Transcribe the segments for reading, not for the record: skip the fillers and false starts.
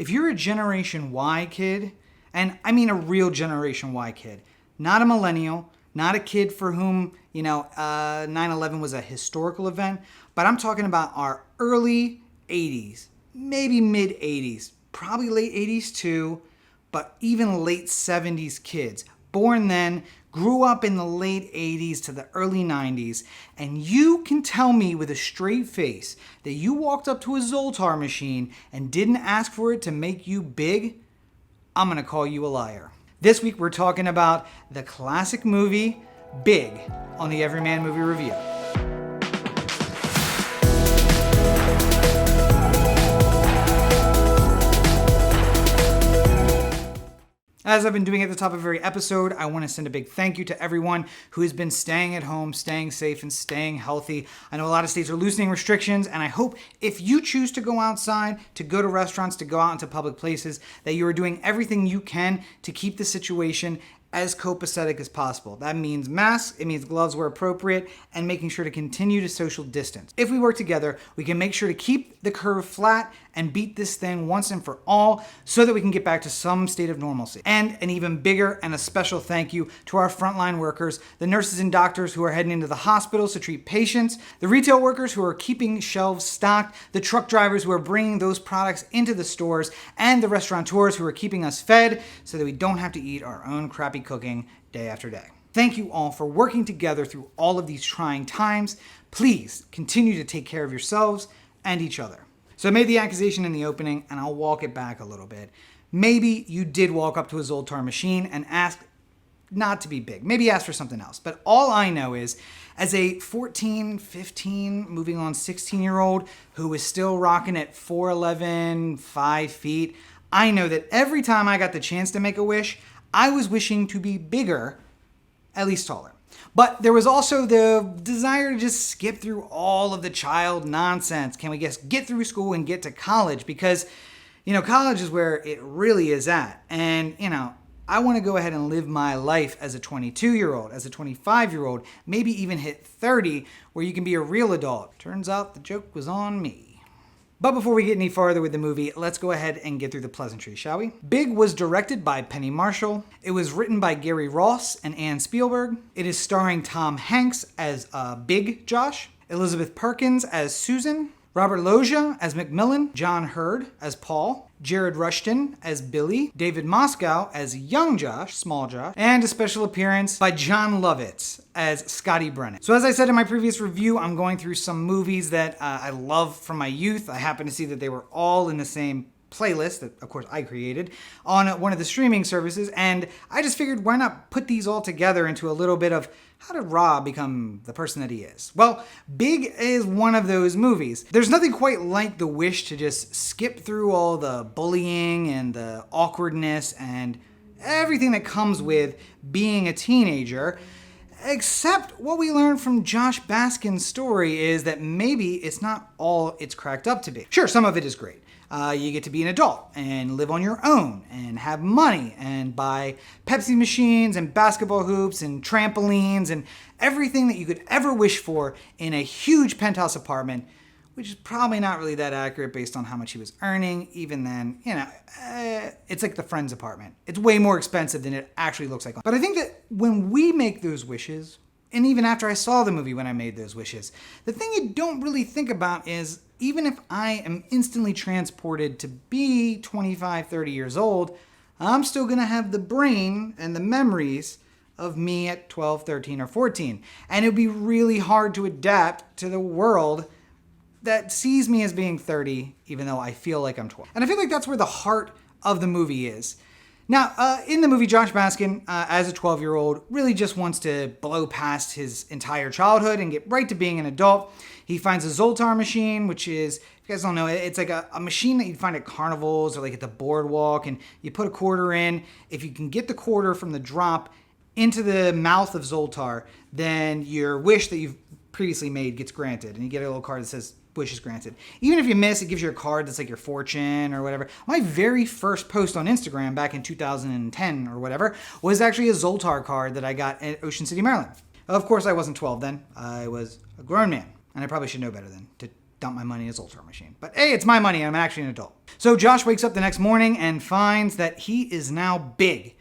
If you're a Generation Y kid, and I mean a real Generation Y kid, not a millennial, not a kid for whom, 9/11 was a historical event, but I'm talking about our early 80s, maybe mid 80s, probably late 80s too, but even late 70s kids, born then, grew up in the late 80s to the early 90s, and you can tell me with a straight face that you walked up to a Zoltar machine and didn't ask for it to make you big, I'm gonna call you a liar. This week we're talking about the classic movie, Big, on the Everyman Movie Review. As I've been doing at the top of every episode, I want to send a big thank you to everyone who has been staying at home, staying safe, and staying healthy. I know a lot of states are loosening restrictions, and I hope if you choose to go outside, to go to restaurants, to go out into public places, that you are doing everything you can to keep the situation as copacetic as possible. That means masks, it means gloves where appropriate, and making sure to continue to social distance. If we work together, we can make sure to keep the curve flat and beat this thing once and for all so that we can get back to some state of normalcy. And an even bigger and a special thank you to our frontline workers, the nurses and doctors who are heading into the hospitals to treat patients, the retail workers who are keeping shelves stocked, the truck drivers who are bringing those products into the stores, and the restaurateurs who are keeping us fed so that we don't have to eat our own crappy cooking day after day. Thank you all for working together through all of these trying times. Please continue to take care of yourselves and each other. So I made the accusation in the opening, and I'll walk it back a little bit. Maybe you did walk up to a Zoltar machine and ask not to be big. Maybe ask for something else. But all I know is, as a 14, 15, moving on 16-year-old who is still rocking at 4'11", 5 feet, I know that every time I got the chance to make a wish, I was wishing to be bigger, at least taller. But there was also the desire to just skip through all of the child nonsense. Can we just get through school and get to college? Because, college is where it really is at. And, I want to go ahead and live my life as a 22-year-old, as a 25-year-old, maybe even hit 30, where you can be a real adult. Turns out the joke was on me. But before we get any farther with the movie, let's go ahead and get through the pleasantries, shall we? Big was directed by Penny Marshall. It was written by Gary Ross and Ann Spielberg. It is starring Tom Hanks as Big Josh, Elizabeth Perkins as Susan, Robert Loggia as Macmillan, John Hurd as Paul, Jared Rushton as Billy, David Moscow as Young Josh, Small Josh, and a special appearance by John Lovitz as Scotty Brennan. So as I said in my previous review, I'm going through some movies that I love from my youth. I happen to see that they were all in the same playlist that, of course, I created on one of the streaming services, and I just figured why not put these all together into a little bit of how did Rob become the person that he is? Well, Big is one of those movies. There's nothing quite like the wish to just skip through all the bullying and the awkwardness and everything that comes with being a teenager, except what we learned from Josh Baskin's story is that maybe it's not all it's cracked up to be. Sure, some of it is great. You get to be an adult and live on your own and have money and buy Pepsi machines and basketball hoops and trampolines and everything that you could ever wish for in a huge penthouse apartment, which is probably not really that accurate based on how much he was earning. Even then, it's like the friend's apartment. It's way more expensive than it actually looks like. But I think that when we make those wishes, and even after I saw the movie when I made those wishes, the thing you don't really think about is even if I am instantly transported to be 25, 30 years old, I'm still going to have the brain and the memories of me at 12, 13, or 14. And it would be really hard to adapt to the world that sees me as being 30, even though I feel like I'm 12. And I feel like that's where the heart of the movie is. Now, in the movie, Josh Baskin, as a 12-year-old, really just wants to blow past his entire childhood and get right to being an adult. He finds a Zoltar machine, which is, if you guys don't know, it's like a machine that you'd find at carnivals or like at the boardwalk, and you put a quarter in. If you can get the quarter from the drop into the mouth of Zoltar, then your wish that you've previously made gets granted, and you get a little card that says, wish is granted. Even if you miss, it gives you a card that's like your fortune or whatever. My very first post on Instagram back in 2010 or whatever was actually a Zoltar card that I got at Ocean City, Maryland. Of course, I wasn't 12 then. I was a grown man, and I probably should know better than to dump my money in a Zoltar machine. But hey, it's my money. I'm actually an adult. So Josh wakes up the next morning and finds that he is now big.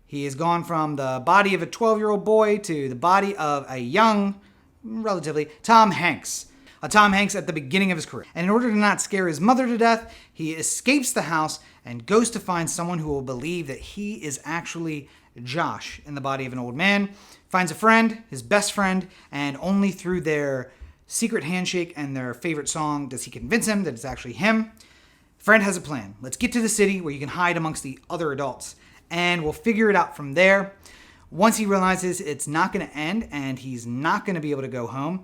He has gone from the body of a 12-year-old boy to the body of a young, relatively, Tom Hanks. A Tom Hanks at the beginning of his career. And in order to not scare his mother to death, he escapes the house and goes to find someone who will believe that he is actually Josh in the body of an old man. Finds a friend, his best friend, and only through their secret handshake and their favorite song does he convince him that it's actually him. Friend has a plan. Let's get to the city where you can hide amongst the other adults, and we'll figure it out from there. Once he realizes it's not going to end and he's not going to be able to go home,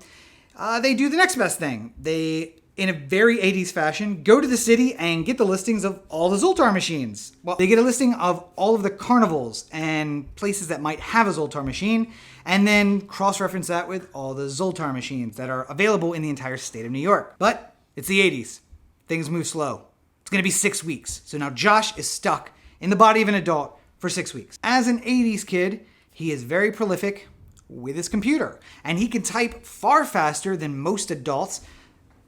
they do the next best thing. They, in a very 80s fashion, go to the city and get the listings of all the Zoltar machines. Well, they get a listing of all of the carnivals and places that might have a Zoltar machine, and then cross-reference that with all the Zoltar machines that are available in the entire state of New York. But it's the 80s. Things move slow. It's going to be 6 weeks. So now Josh is stuck in the body of an adult for 6 weeks. As an 80s kid, he is very prolific with his computer, and he can type far faster than most adults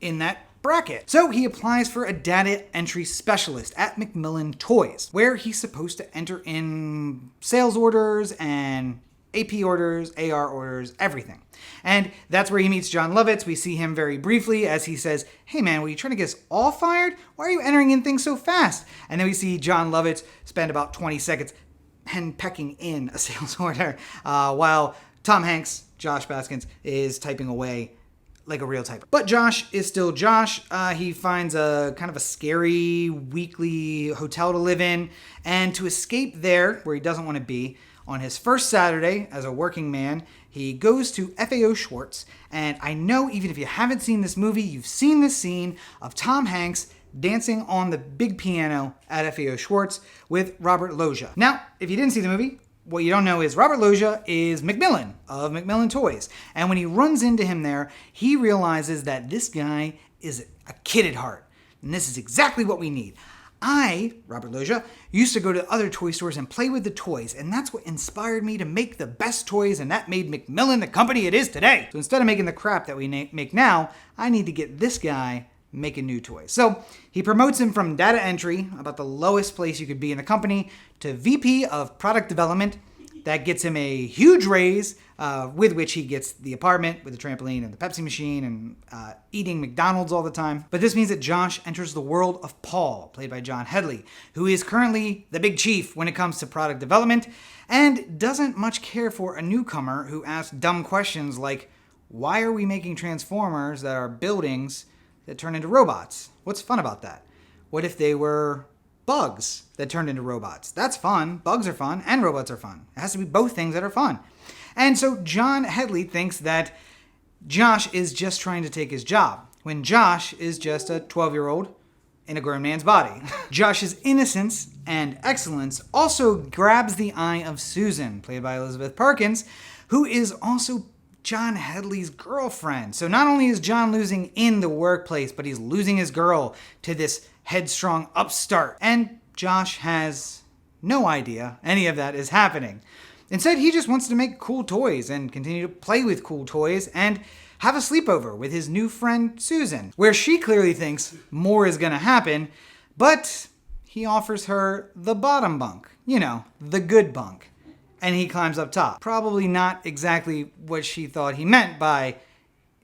in that bracket. So he applies for a data entry specialist at Macmillan Toys, where he's supposed to enter in sales orders and AP orders, AR orders, everything. And that's where he meets John Lovitz. We see him very briefly as he says, "Hey man, were you trying to get us all fired? Why are you entering in things so fast?" And then we see John Lovitz spend about 20 seconds henpecking in a sales order while Tom Hanks, Josh Baskins, is typing away like a real typer. But Josh is still Josh. He finds a kind of a scary weekly hotel to live in, and to escape there, where he doesn't want to be, on his first Saturday as a working man, he goes to FAO Schwartz. And I know even if you haven't seen this movie, you've seen this scene of Tom Hanks dancing on the big piano at FAO Schwartz with Robert Loggia. Now, if you didn't see the movie, what you don't know is Robert Loggia is Macmillan of Macmillan Toys. And when he runs into him there, he realizes that this guy is a kid at heart. And this is exactly what we need. I, Robert Loggia, used to go to other toy stores and play with the toys, and that's what inspired me to make the best toys, and that made Macmillan the company it is today. So instead of making the crap that we make now, I need to get this guy making new toys. So he promotes him from data entry, about the lowest place you could be in the company, to VP of product development. That gets him a huge raise, with which he gets the apartment with the trampoline and the Pepsi machine and eating McDonald's all the time. But this means that Josh enters the world of Paul, played by John Headley, who is currently the big chief when it comes to product development and doesn't much care for a newcomer who asks dumb questions like, why are we making transformers that are buildings that turn into robots? What's fun about that? What if they were bugs that turned into robots? That's fun. Bugs are fun and robots are fun. It has to be both things that are fun. And so John Headley thinks that Josh is just trying to take his job, when Josh is just a 12-year-old in a grown man's body. Josh's innocence and excellence also grabs the eye of Susan, played by Elizabeth Perkins, who is also John Headley's girlfriend. So not only is John losing in the workplace, but he's losing his girl to this headstrong upstart. And Josh has no idea any of that is happening. Instead, he just wants to make cool toys and continue to play with cool toys and have a sleepover with his new friend Susan, where she clearly thinks more is going to happen, but he offers her the bottom bunk, the good bunk, and he climbs up top. Probably not exactly what she thought he meant by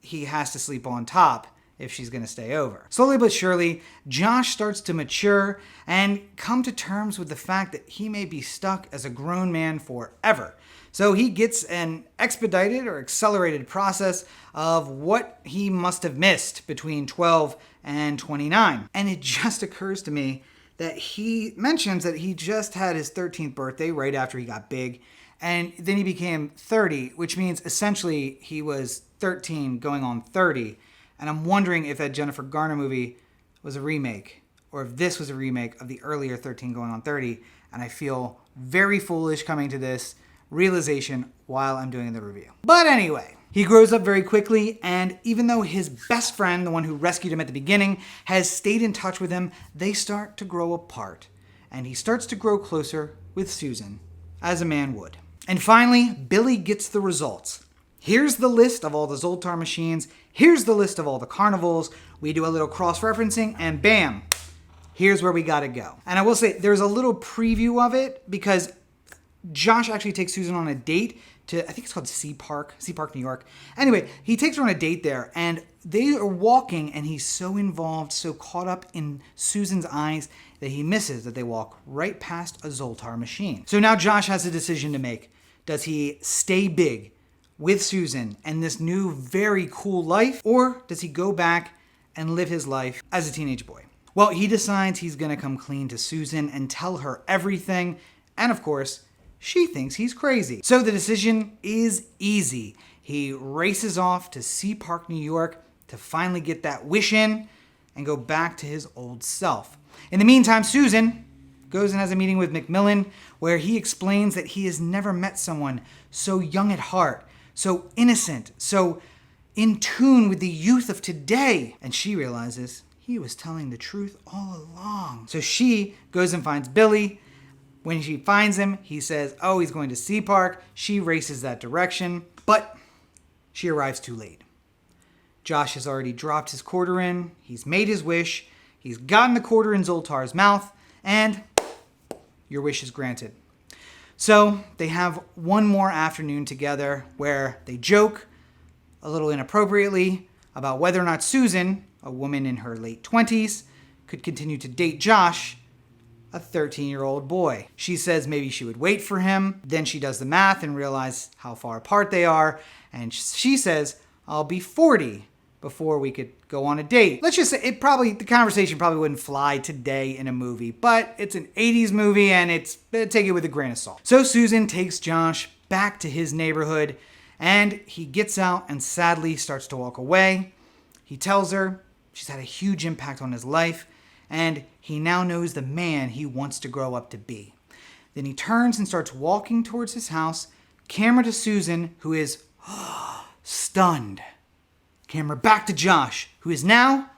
he has to sleep on top if she's going to stay over. Slowly but surely, Josh starts to mature and come to terms with the fact that he may be stuck as a grown man forever. So he gets an expedited or accelerated process of what he must have missed between 12 and 29. And it just occurs to me that he mentions that he just had his 13th birthday right after he got big, and then he became 30, which means essentially he was 13 going on 30. And I'm wondering if that Jennifer Garner movie was a remake, or if this was a remake of the earlier 13 going on 30. And I feel very foolish coming to this realization while I'm doing the review. But anyway, he grows up very quickly, and even though his best friend, the one who rescued him at the beginning, has stayed in touch with him, they start to grow apart. And he starts to grow closer with Susan, as a man would. And finally, Billy gets the results. Here's the list of all the Zoltar machines. Here's the list of all the carnivals. We do a little cross-referencing, and bam, here's where we gotta go. And I will say, there's a little preview of it because Josh actually takes Susan on a date to, I think it's called Sea Park, New York. Anyway, he takes her on a date there, and they are walking, and he's so involved, so caught up in Susan's eyes that he misses that they walk right past a Zoltar machine. So now Josh has a decision to make. Does he stay big with Susan and this new, very cool life, or does he go back and live his life as a teenage boy? Well, he decides he's gonna come clean to Susan and tell her everything, and of course, she thinks he's crazy. So the decision is easy. He races off to Sea Park, New York to finally get that wish in and go back to his old self. In the meantime, Susan goes and has a meeting with Macmillan where he explains that he has never met someone so young at heart, so innocent, so in tune with the youth of today. And she realizes he was telling the truth all along. So she goes and finds Billy. When she finds him, he says, oh, he's going to Sea Park. She races that direction, but she arrives too late. Josh has already dropped his quarter in. He's made his wish. He's gotten the quarter in Zoltar's mouth, and your wish is granted. So they have one more afternoon together where they joke a little inappropriately about whether or not Susan, a woman in her late 20s, could continue to date Josh, a 13-year-old boy. She says maybe she would wait for him. Then she does the math and realizes how far apart they are. And she says, I'll be 40 before we could go on a date. Let's just say the conversation probably wouldn't fly today in a movie, but it's an 80s movie and take it with a grain of salt. So Susan takes Josh back to his neighborhood and he gets out and sadly starts to walk away. He tells her she's had a huge impact on his life and he now knows the man he wants to grow up to be. Then he turns and starts walking towards his house, camera to Susan, who is stunned. Camera back to Josh, who is now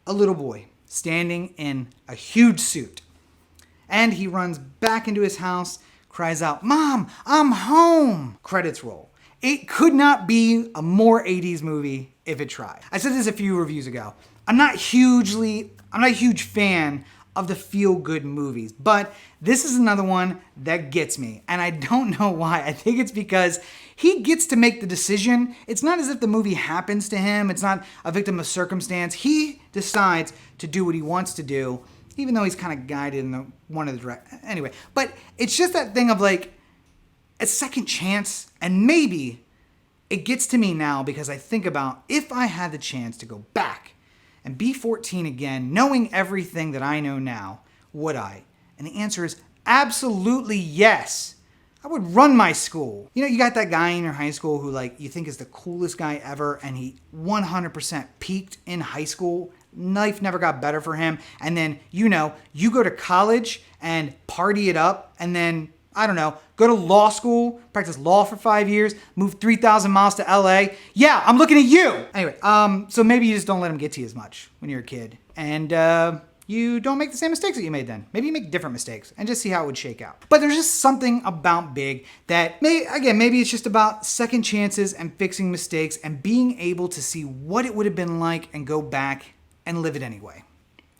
a little boy, standing in a huge suit. And he runs back into his house, cries out, Mom, I'm home! Credits roll. It could not be a more 80s movie if it tried. I said this a few reviews ago. I'm not a huge fan of the feel-good movies, but this is another one that gets me, and I don't know why. I think it's because he gets to make the decision. It's not as if the movie happens to him. It's not a victim of circumstance. He decides to do what he wants to do, even though he's kind of guided in one of the direct. Anyway, but it's just that thing of like a second chance, and maybe it gets to me now because I think about if I had the chance to go back and be 14 again, knowing everything that I know now, would I? And the answer is absolutely yes. I would run my school. You know, you got that guy in your high school who like you think is the coolest guy ever, and he 100% peaked in high school. Life never got better for him. And then, you go to college and party it up, and then, I don't know, go to law school, practice law for 5 years, move 3,000 miles to LA. Yeah, I'm looking at you. Anyway, so maybe you just don't let them get to you as much when you're a kid. And you don't make the same mistakes that you made then. Maybe you make different mistakes and just see how it would shake out. But there's just something about Big that, maybe it's just about second chances and fixing mistakes and being able to see what it would have been like and go back and live it anyway.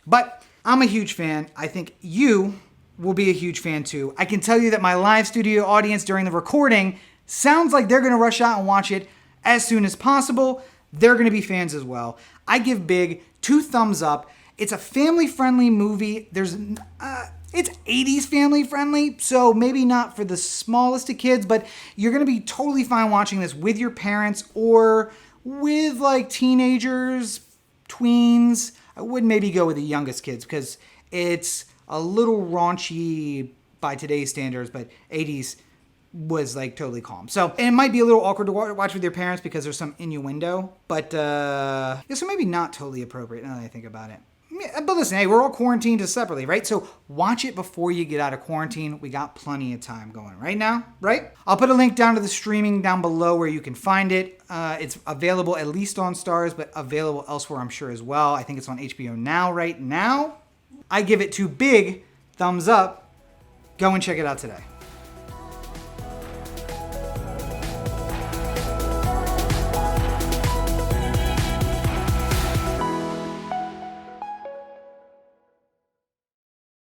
But I'm a huge fan. I think you will be a huge fan too. I can tell you that my live studio audience during the recording sounds like they're gonna rush out and watch it as soon as possible. They're gonna be fans as well. I give Big 2 thumbs up. It's a family-friendly movie. It's 80s family-friendly, so maybe not for the smallest of kids, but you're gonna be totally fine watching this with your parents or with like teenagers, tweens. I would maybe go with the youngest kids because it's a little raunchy by today's standards, but 80s was like totally calm. So, and it might be a little awkward to watch with your parents because there's some innuendo, but so maybe not totally appropriate now that I think about it. But listen, hey, we're all quarantined separately, right? So watch it before you get out of quarantine. We got plenty of time going right now, right? I'll put a link down to the streaming down below where you can find it. It's available at least on Stars, but available elsewhere, I'm sure, as well. I think it's on HBO Now right now. I give it 2 big thumbs up. Go and check it out today.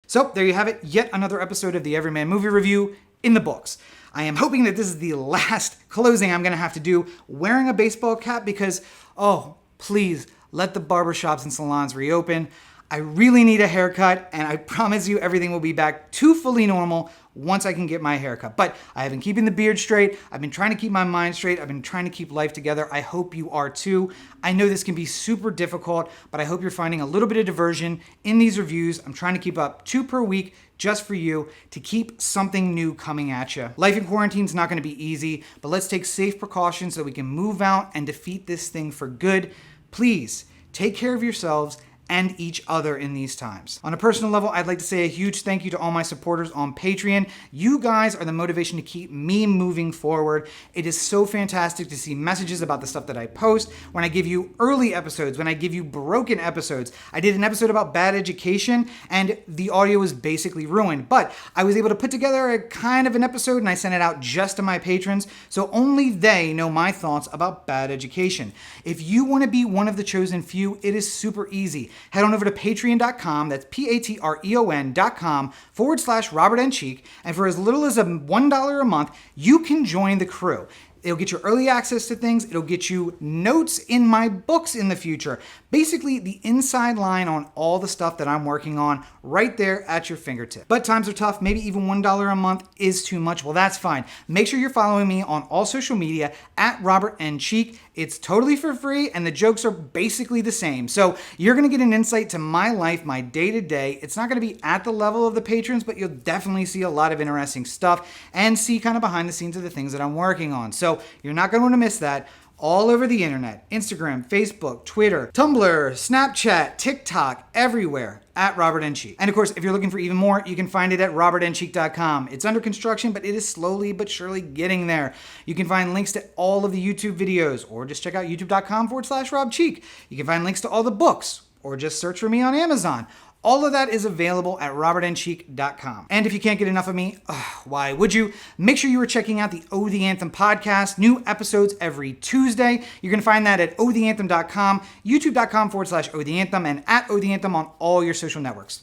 So there you have it, yet another episode of the Everyman Movie Review in the books. I am hoping that this is the last closing I'm going to have to do wearing a baseball cap because, oh, please let the barbershops and salons reopen. I really need a haircut, and I promise you everything will be back to fully normal once I can get my haircut. But I have been keeping the beard straight. I've been trying to keep my mind straight. I've been trying to keep life together. I hope you are too. I know this can be super difficult, but I hope you're finding a little bit of diversion in these reviews. I'm trying to keep up 2 per week just for you to keep something new coming at you. Life in quarantine is not going to be easy, but let's take safe precautions so we can move out and defeat this thing for good. Please take care of yourselves and each other in these times. On a personal level, I'd like to say a huge thank you to all my supporters on Patreon. You guys are the motivation to keep me moving forward. It is so fantastic to see messages about the stuff that I post, when I give you early episodes, when I give you broken episodes. I did an episode about bad education and the audio was basically ruined, but I was able to put together a kind of an episode and I sent it out just to my patrons, so only they know my thoughts about bad education. If you want to be one of the chosen few, it is super easy. Head on over to patreon.com, that's patreon.com/Robert N. Cheek, and for as little as $1 a month, you can join the crew. It'll get you early access to things. It'll get you notes in my books in the future. Basically, the inside line on all the stuff that I'm working on right there at your fingertip. But times are tough. Maybe even $1 a month is too much. Well, that's fine. Make sure you're following me on all social media at Robert N. Cheek. It's totally for free, and the jokes are basically the same. So you're going to get an insight to my life, my day-to-day. It's not going to be at the level of the patrons, but you'll definitely see a lot of interesting stuff and see kind of behind the scenes of the things that I'm working on. So you're not going to want to miss that. All over the internet, Instagram, Facebook, Twitter, Tumblr, Snapchat, TikTok, everywhere at Robert N. Cheek. And of course, if you're looking for even more, you can find it at robertncheek.com. It's under construction, but it is slowly but surely getting there. You can find links to all of the YouTube videos, or just check out youtube.com/RobCheek. You can find links to all the books, or just search for me on Amazon. All of that is available at robertncheek.com. And if you can't get enough of me, why would you? Make sure you are checking out the Oh the Anthem podcast. New episodes every Tuesday. You're going to find that at ohtheanthem.com, youtube.com/Oh the Anthem, and at Oh the Anthem on all your social networks.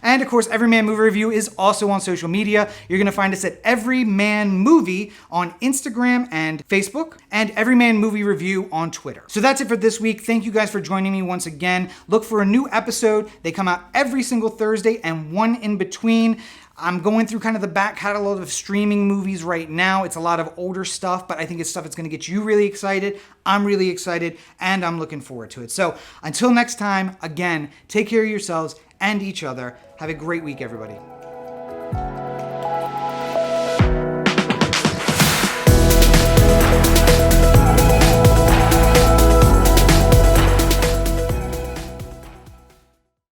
And of course, Everyman Movie Review is also on social media. You're going to find us at Everyman Movie on Instagram and Facebook, and Everyman Movie Review on Twitter. So that's it for this week. Thank you guys for joining me once again. Look for a new episode. They come out every single Thursday and one in between. I'm going through kind of the back catalog of streaming movies right now. It's a lot of older stuff, but I think it's stuff that's going to get you really excited. I'm really excited, and I'm looking forward to it. So until next time, again, take care of yourselves and each other. Have a great week, everybody.